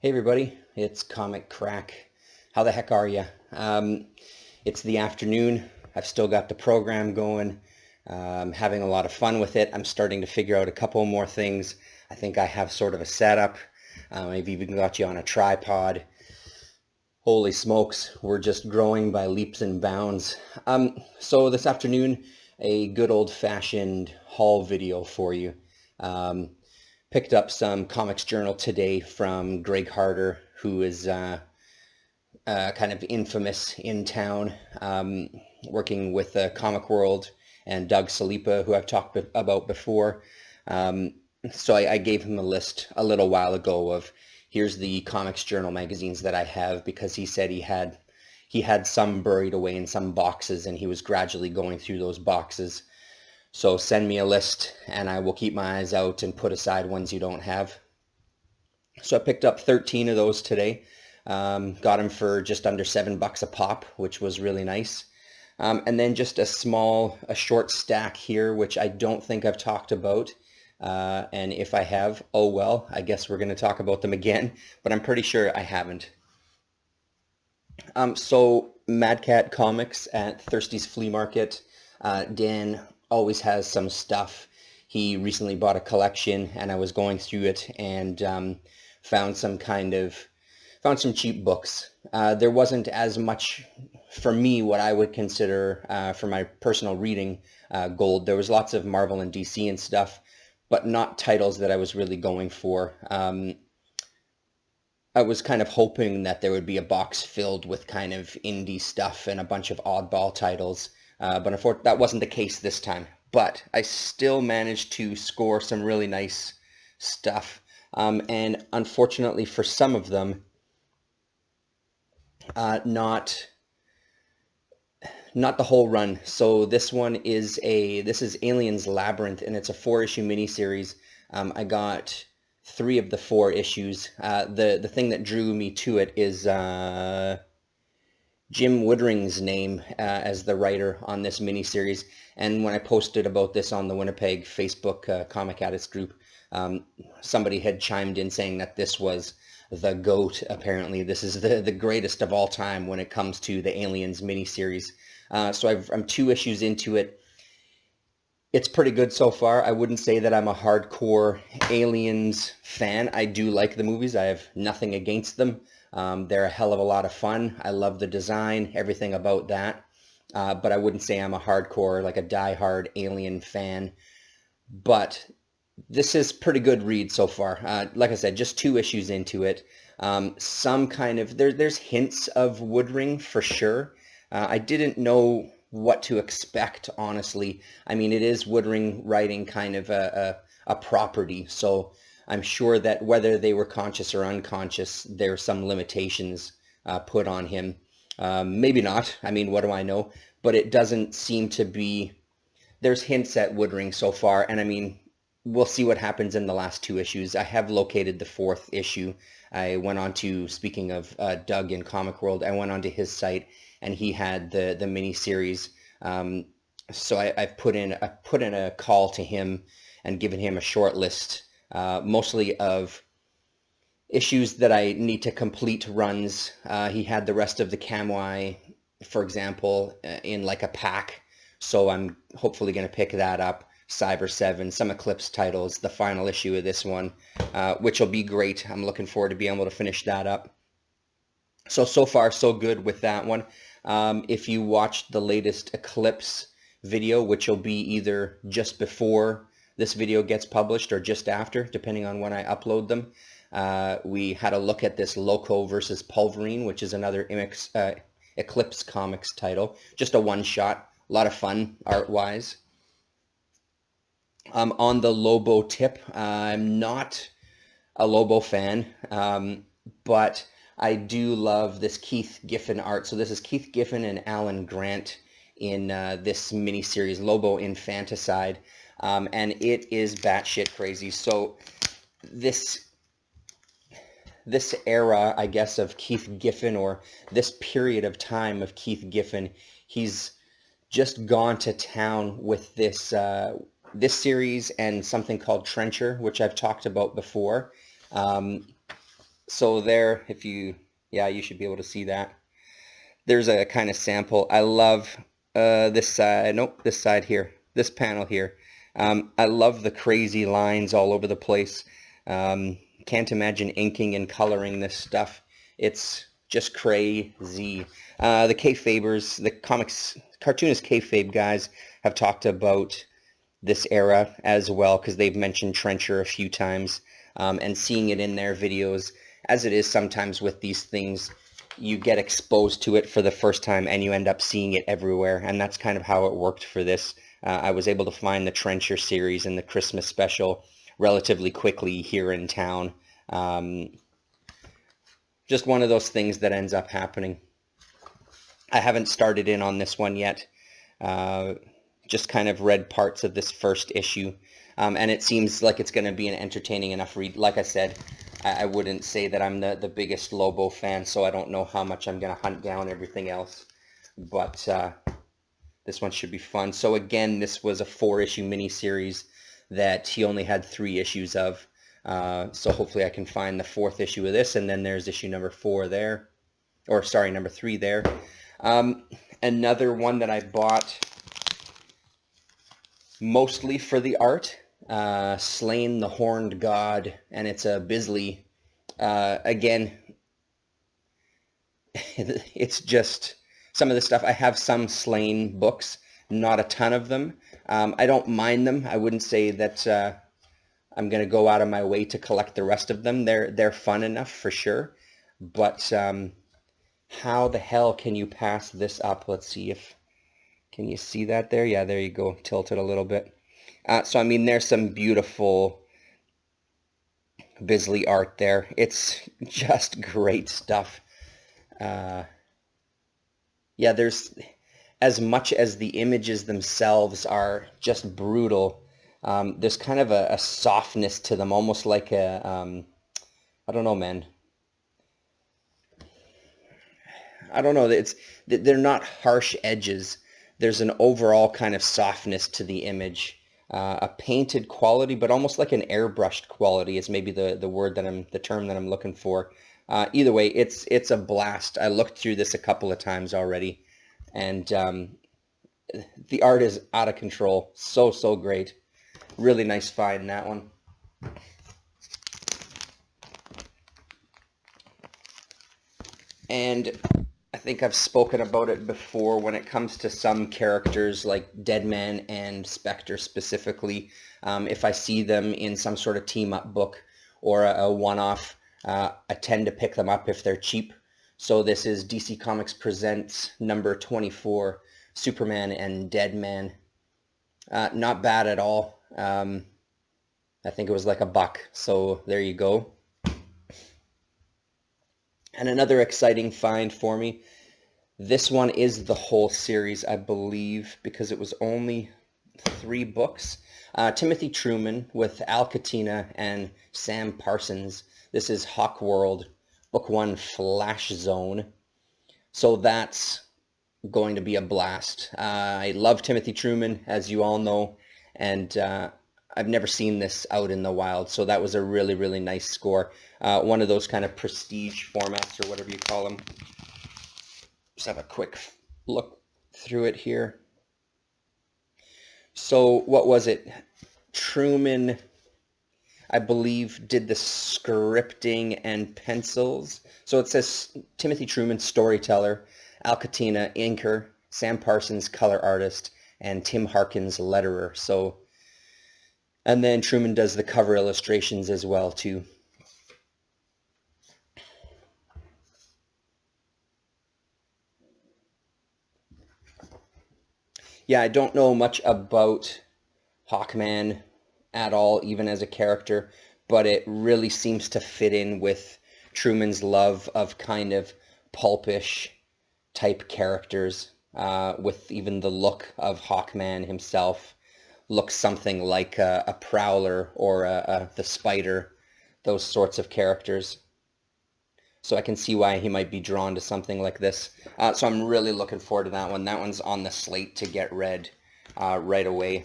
Hey everybody, it's Comic Crack. How the heck are you? It's the afternoon. I've still got the program going. Having a lot of fun with it. I'm starting to figure out a couple more things. I think I have sort of a setup. I've even got you on a tripod. Holy smokes, we're just growing by leaps and bounds. So this afternoon, a good old-fashioned haul video for you. Um, Picked up some Comics Journal today from Greg Harder, who is kind of infamous in town, working with Comic World, and Doug Salipa, who I've talked about before. Um, so I gave him a list a little while ago of here's the Comics Journal magazines that I have, because he said he had some buried away in some boxes and he was gradually going through those boxes. So send me a list and I will keep my eyes out and put aside ones you don't have. So I picked up 13 of those today. Got them for just under $7 a pop, which was really nice. And then just a short stack here, which I don't think I've talked about. And if I have, oh well, I guess we're going to talk about them again, but I'm pretty sure I haven't. So Mad Cat Comics at Thirsty's Flea Market. Dan always has some stuff. He recently bought a collection, and I was going through it and found some cheap books. There wasn't as much for me what I would consider for my personal reading gold. There was lots of Marvel and DC and stuff, but not titles that I was really going for. I was kind of hoping that there would be a box filled with kind of indie stuff and a bunch of oddball titles, but unfortunately that wasn't the case this time. But I still managed to score some really nice stuff, and unfortunately for some of them, not the whole run. So this is Aliens Labyrinth, and it's a 4-issue miniseries. I got 3 of the 4 issues. The thing that drew me to it is Jim Woodring's name as the writer on this miniseries. And when I posted about this on the Winnipeg Facebook Comic Addicts group, somebody had chimed in saying that this was the GOAT. Apparently, this is the greatest of all time when it comes to the Aliens miniseries. So I'm 2 issues into it. It's pretty good so far. I wouldn't say that I'm a hardcore Aliens fan. I do like the movies. I have nothing against them. They're a hell of a lot of fun. I love the design, everything about that. But I wouldn't say I'm a hardcore, like a die-hard Alien fan. But this is pretty good read so far. Like I said, just 2 issues into it. There's hints of Woodring for sure. I didn't know what to expect, honestly. I mean, it is Woodring writing kind of a property, so I'm sure that whether they were conscious or unconscious, there's some limitations put on him. Maybe not. I mean, what do I know? But it doesn't seem to be. There's hints at Woodring so far, and I mean, we'll see what happens in the last 2 issues. I have located the 4th issue. I went on to, speaking of Doug in Comic World, I went onto his site and he had the mini series. So I've put in a call to him and given him a short list, mostly of issues that I need to complete runs. He had the rest of the Kamui, for example, in like a pack. So I'm hopefully going to pick that up. Cyber 7, some Eclipse titles, the final issue of this one, which will be great. I'm looking forward to being able to finish that up. So far, so good with that one. If you watched the latest Eclipse video, which will be either just before this video gets published or just after, depending on when I upload them, we had a look at this Loco versus Pulverine, which is another Eclipse Comics title. Just a one-shot, a lot of fun art-wise. On the Lobo tip, I'm not a Lobo fan, but I do love this Keith Giffen art. So this is Keith Giffen and Alan Grant in this miniseries, Lobo Infanticide, and it is batshit crazy. So this era, I guess, of Keith Giffen, or this period of time of Keith Giffen, he's just gone to town with this series and something called Trencher, which I've talked about before. So there, if you, yeah, you should be able to see that. There's a kind of sample. I love this side, nope, this side here, this panel here. I love the crazy lines all over the place. Can't imagine inking and coloring this stuff. It's just crazy. The kayfabers, the comics, cartoonist kayfabe guys have talked about this era as well because they've mentioned Trencher a few times, and seeing it in their videos, as it is sometimes with these things, you get exposed to it for the first time and you end up seeing it everywhere, and that's kind of how it worked for this. I was able to find the Trencher series and the Christmas special relatively quickly here in town. Just one of those things that ends up happening. I haven't started in on this one yet. Just kind of read parts of this first issue, and it seems like it's going to be an entertaining enough read. Like I said, I wouldn't say that I'm the biggest Lobo fan, so I don't know how much I'm going to hunt down everything else, but this one should be fun. So again, this was a 4-issue miniseries that he only had 3 issues of, so hopefully I can find the 4th issue of this, and then there's issue number 4 there, or sorry, number 3 there. Another one that I bought mostly for the art, Slain the Horned God, and it's a Bisley. Again, it's just some of the stuff. I have some Slain books, not a ton of them. I don't mind them. I wouldn't say that I'm going to go out of my way to collect the rest of them. They're fun enough for sure, but how the hell can you pass this up? Let's see if, can you see that there? Yeah, there you go. Tilt it a little bit. So, I mean, there's some beautiful Bisley art there. It's just great stuff. Yeah, there's, as much as the images themselves are just brutal, there's kind of a softness to them, almost like a, I don't know, man. I don't know. They're not harsh edges. There's an overall kind of softness to the image, a painted quality, but almost like an airbrushed quality is maybe the term that I'm looking for. Either way, it's a blast. I looked through this a couple of times already, and the art is out of control. So great. Really nice find, that one. And I think I've spoken about it before when it comes to some characters like Deadman and Spectre specifically. If I see them in some sort of team-up book or a one-off, I tend to pick them up if they're cheap. So this is DC Comics Presents number 24, Superman and Deadman. Not bad at all. I think it was like $1, so there you go. And another exciting find for me, this one is the whole series, I believe, because it was only 3 books. Timothy Truman with Al Catina and Sam Parsons. This is Hawk World, Book 1, Flash Zone. So that's going to be a blast. I love Timothy Truman, as you all know, and I've never seen this out in the wild, so that was a really nice score. One of those kind of prestige formats, or whatever you call them. Just have a quick look through it here. So what was it? Truman, I believe, did the scripting and pencils. So it says Timothy Truman, storyteller, Al Catina, inker, Sam Parsons, color artist, and Tim Harkins, letterer. So, and then Truman does the cover illustrations as well, too. Yeah, I don't know much about Hawkman at all, even as a character, but it really seems to fit in with Truman's love of kind of pulpish type characters, with even the look of Hawkman himself looks something like a Prowler or the Spider, those sorts of characters. So I can see why he might be drawn to something like this. So I'm really looking forward to that one. That one's on the slate to get read right away.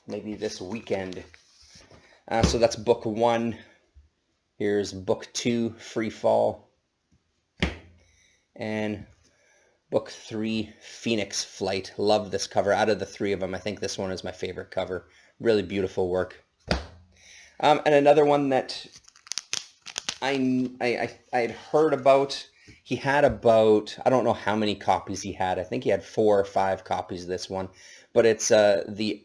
Maybe this weekend. So that's book 1. Here's book 2, Free Fall. And book 3, Phoenix Flight. Love this cover. Out of the 3 of them, I think this one is my favorite cover. Really beautiful work. And another one that I had heard about. He had about, I don't know how many copies he had. I think he had 4 or 5 copies of this one. But it's the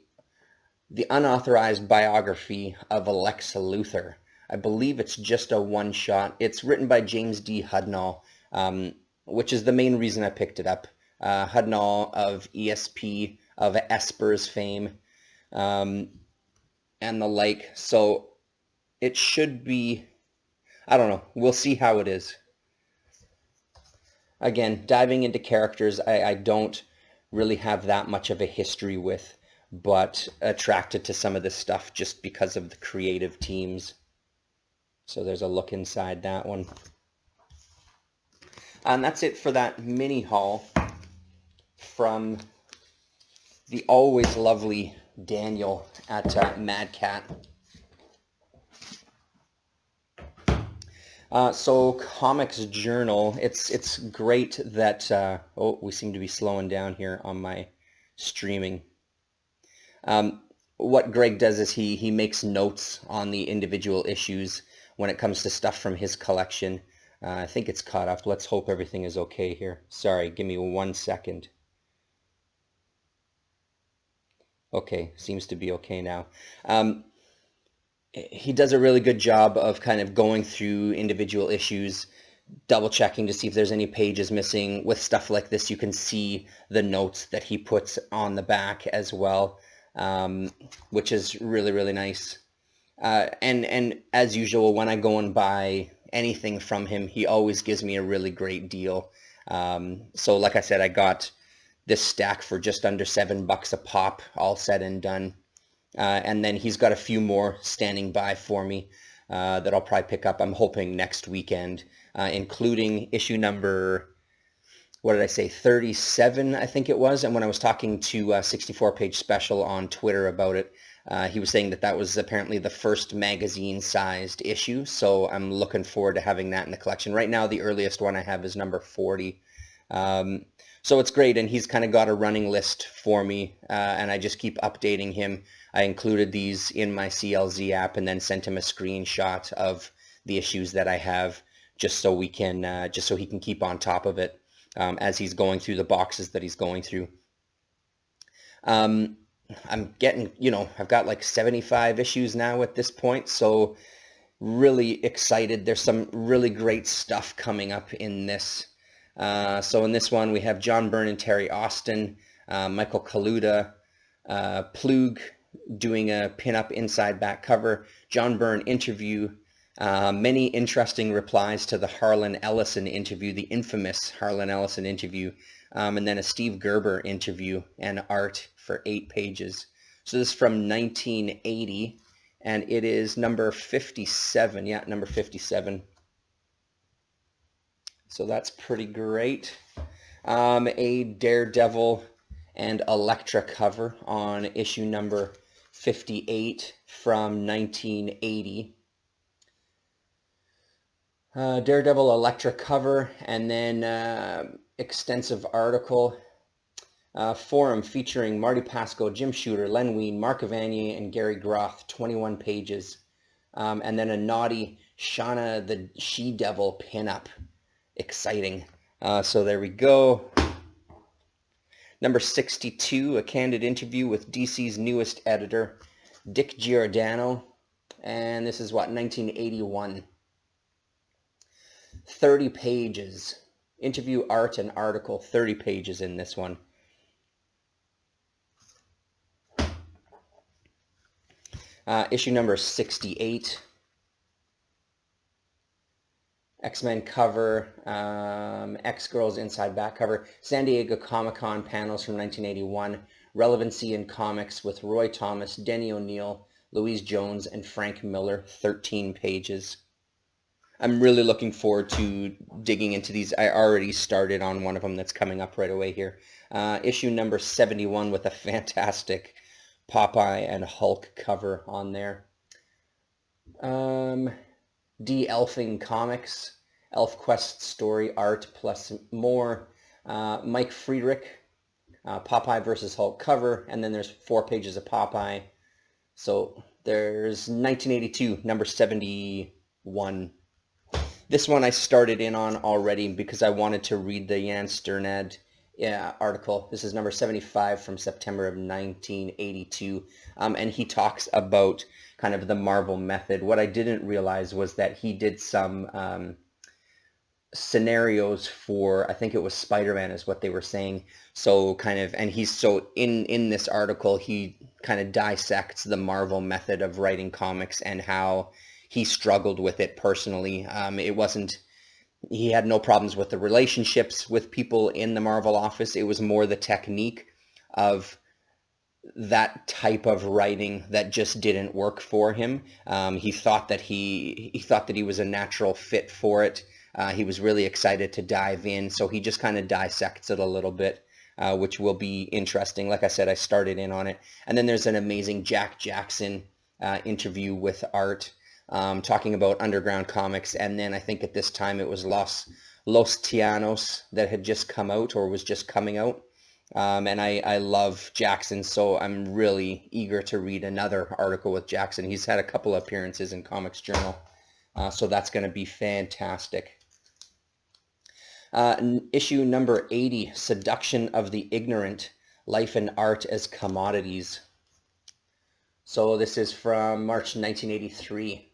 unauthorized biography of Alexa Luthor. I believe it's just a one-shot. It's written by James D. Hudnall, which is the main reason I picked it up. Hudnall of ESP, of Esper's fame, and the like. So it should be, I don't know. We'll see how it is. Again, diving into characters I don't really have that much of a history with, but attracted to some of this stuff just because of the creative teams. So there's a look inside that one. And that's it for that mini haul from the always lovely Daniel at Mad Cat. So Comics Journal, it's great that, oh, we seem to be slowing down here on my streaming. What Greg does is he makes notes on the individual issues when it comes to stuff from his collection. I think it's caught up. Let's hope everything is okay here. Sorry, give me 1 second. Okay, seems to be okay now. He does a really good job of kind of going through individual issues, double checking to see if there's any pages missing. With stuff like this, you can see the notes that he puts on the back as well, which is really, really nice. And as usual, when I go and buy anything from him, he always gives me a really great deal. So like I said, I got this stack for just under $7 a pop, all said and done. And then he's got a few more standing by for me that I'll probably pick up, I'm hoping, next weekend, including issue number, what did I say, 37, I think it was. And when I was talking to 64-Page Special on Twitter about it, he was saying that that was apparently the first magazine-sized issue. So I'm looking forward to having that in the collection. Right now, the earliest one I have is number 40. So it's great, and he's kind of got a running list for me, and I just keep updating him. I included these in my CLZ app and then sent him a screenshot of the issues that I have, just so we can, just so he can keep on top of it as he's going through the boxes that he's going through. I'm getting, I've got like 75 issues now at this point, so really excited. There's some really great stuff coming up in this. So in this one, we have John Byrne and Terry Austin, Michael Kaluta, Plug doing a pin-up inside back cover, John Byrne interview, many interesting replies to the Harlan Ellison interview, the infamous Harlan Ellison interview, and then a Steve Gerber interview and art for 8 pages. So this is from 1980, and it is number 57. Yeah, number 57. So that's pretty great. A Daredevil and Elektra cover on issue number 58 from 1980. Daredevil Elektra cover, and then extensive article. Forum featuring Marty Pasco, Jim Shooter, Len Wein, Mark Evanier, and Gary Groth, 21 pages. And then a naughty Shauna the She-Devil pinup. Exciting. So there we go. Number 62, a candid interview with DC's newest editor, Dick Giordano. And this is what, 1981. 30 pages. Interview, art, and article. 30 pages in this one. Issue number 68. X-Men cover, X-Girls inside back cover, San Diego Comic-Con panels from 1981, Relevancy in Comics with Roy Thomas, Denny O'Neil, Louise Jones, and Frank Miller, 13 pages. I'm really looking forward to digging into these. I already started on one of them that's coming up right away here. Issue number 71 with a fantastic Popeye and Hulk cover on there. De-elfing comics, ElfQuest story art plus more. Mike Friedrich, Popeye versus Hulk cover, and then there's 4 pages of Popeye. So there's 1982, number 71. This one I started in on already because I wanted to read the Jan Sternad article. This is number 75 from September of 1982. And he talks about kind of the Marvel method. What I didn't realize was that he did some scenarios for, I think it was Spider-Man is what they were saying. So kind of, and he's so in this article, he kind of dissects the Marvel method of writing comics and how he struggled with it personally. It wasn't, he had no problems with the relationships with people in the Marvel office. It was more the technique of that type of writing that just didn't work for him. He thought that he thought that he was a natural fit for it. He was really excited to dive in, so he just kind of dissects it a little bit, which will be interesting. Like I said, I started in on it. And then there's an amazing Jack Jackson interview with Art, talking about underground comics. And then I think at this time it was Los Tianos that had just come out or was just coming out. And I love Jackson, so I'm really eager to read another article with Jackson. He's had a couple appearances in Comics Journal, so that's going to be fantastic. Issue number 80, Seduction of the Ignorant, Life and Art as Commodities. So this is from March 1983.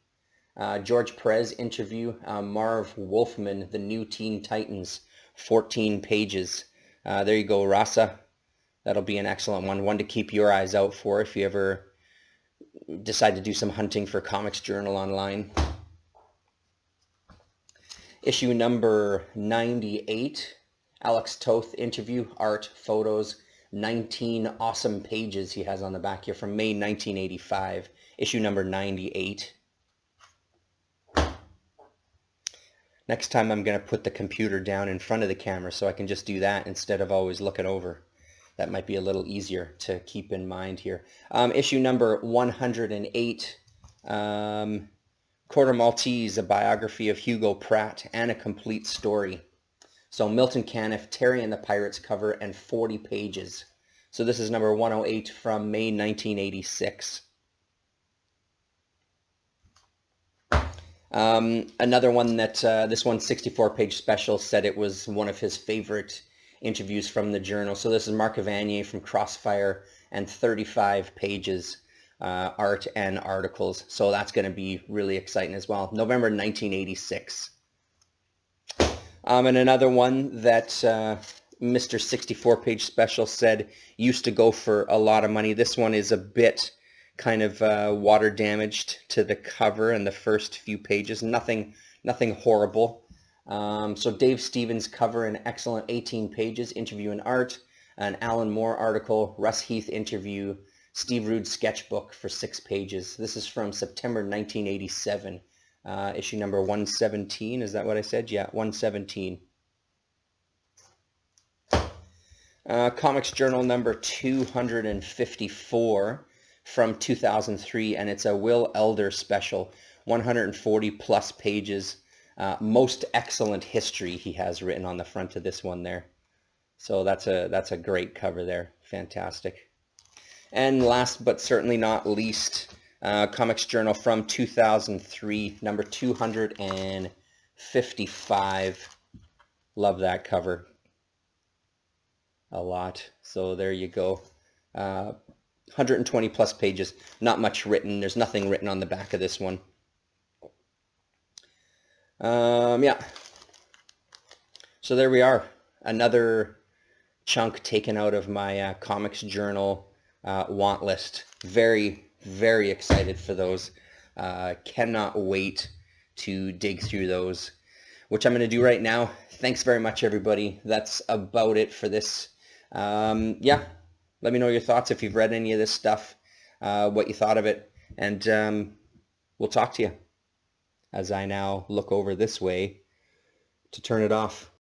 George Perez interview, Marv Wolfman, The New Teen Titans, 14 pages. There you go, Rasa. That'll be an excellent one to keep your eyes out for if you ever decide to do some hunting for Comics Journal online. Issue number 98, Alex Toth interview, art, photos, 19 awesome pages he has on the back here from May 1985, issue number 98. Next time I'm going to put the computer down in front of the camera so I can just do that instead of always looking over. That might be a little easier to keep in mind here. Issue number 108, Quarter Maltese, a biography of Hugo Pratt and a complete story. So Milton Caniff, Terry and the Pirates cover and 40 pages. So this is number 108 from May 1986. Another one that, this one 64-page special, said it was one of his favorite interviews from the journal. So this is Mark Evanier from Crossfire and 35 pages. Art and articles, so that's going to be really exciting as well. November 1986. And another one that Mr. 64-page special said used to go for a lot of money. This one is a bit kind of water damaged to the cover and the first few pages. Nothing horrible. So Dave Stevens cover, an excellent 18 pages, interview and art. An Alan Moore article, Russ Heath interview, Steve Rude sketchbook for 6 pages. This is from September 1987. Issue number 117. Is that what I said? Yeah, 117. Comics Journal number 254 from 2003, and it's a Will Elder special. 140 plus pages. Most excellent history he has written on the front of this one there. So that's a great cover there. Fantastic. And last but certainly not least, Comics Journal from 2003, number 255. Love that cover a lot. So there you go. 120 plus pages. Not much written. There's nothing written on the back of this one. Yeah. So there we are. Another chunk taken out of my Comics Journal want list. Very, very excited for those. Cannot wait to dig through those, which I'm going to do right now. Thanks very much, everybody. That's about it for this. Yeah, let me know your thoughts if you've read any of this stuff, what you thought of it, and we'll talk to you as I now look over this way to turn it off.